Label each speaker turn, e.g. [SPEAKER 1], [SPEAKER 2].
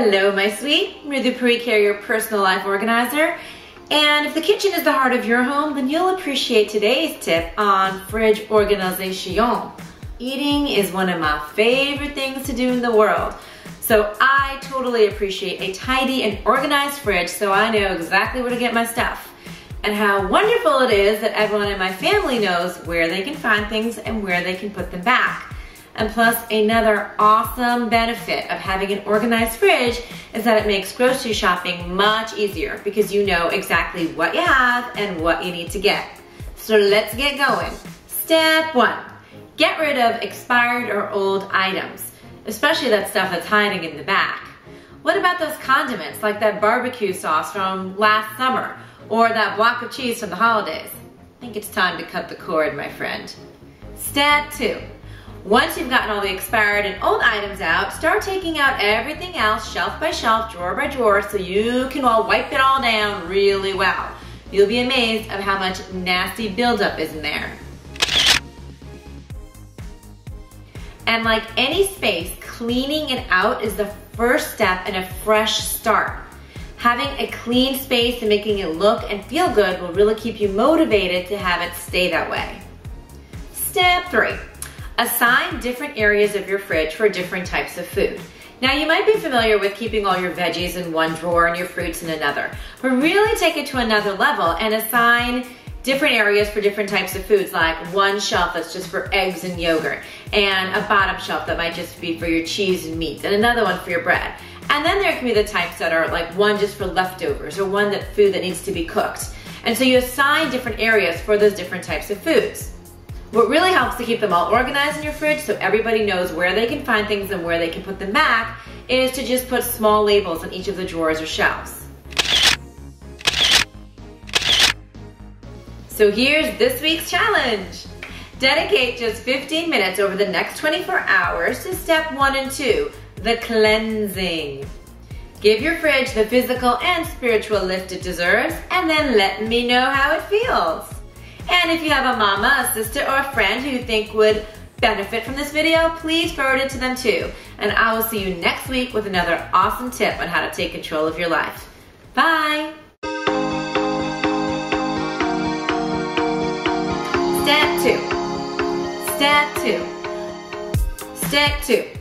[SPEAKER 1] Hello, my sweet. Mridhu Parikh here, your personal life organizer. And if the kitchen is the heart of your home, then you'll appreciate today's tip on fridge organization. Eating is one of my favorite things to do in the world. So I totally appreciate a tidy and organized fridge so I know exactly where to get my stuff. And how wonderful it is that everyone in my family knows where they can find things and where they can put them back. And plus, another awesome benefit of having an organized fridge is that it makes grocery shopping much easier because you know exactly what you have and what you need to get. So let's get going. Step 1, get rid of expired or old items, especially that stuff that's hiding in the back. What about those condiments like that barbecue sauce from last summer or that block of cheese from the holidays? I think it's time to cut the cord, my friend. Step 2. Once you've gotten all the expired and old items out, start taking out everything else shelf by shelf, drawer by drawer, so you can all wipe it all down really well. You'll be amazed of how much nasty buildup is in there. And like any space, cleaning it out is the first step in a fresh start. Having a clean space and making it look and feel good will really keep you motivated to have it stay that way. Step 3. Assign different areas of your fridge for different types of food. Now you might be familiar with keeping all your veggies in one drawer and your fruits in another, but really take it to another level and assign different areas for different types of foods, like one shelf that's just for eggs and yogurt, and a bottom shelf that might just be for your cheese and meats, and another one for your bread. And then there can be the types that are like one just for leftovers or one that food that needs to be cooked. And so you assign different areas for those different types of foods. What really helps to keep them all organized in your fridge so everybody knows where they can find things and where they can put them back is to just put small labels on each of the drawers or shelves. So here's this week's challenge. Dedicate just 15 minutes over the next 24 hours to step 1 and 2, the cleansing. Give your fridge the physical and spiritual lift it deserves, and then let me know how it feels. And if you have a mama, a sister, or a friend who you think would benefit from this video, please forward it to them too. And I will see you next week with another awesome tip on how to take control of your life. Bye! Step 2. Step 2. Step 2.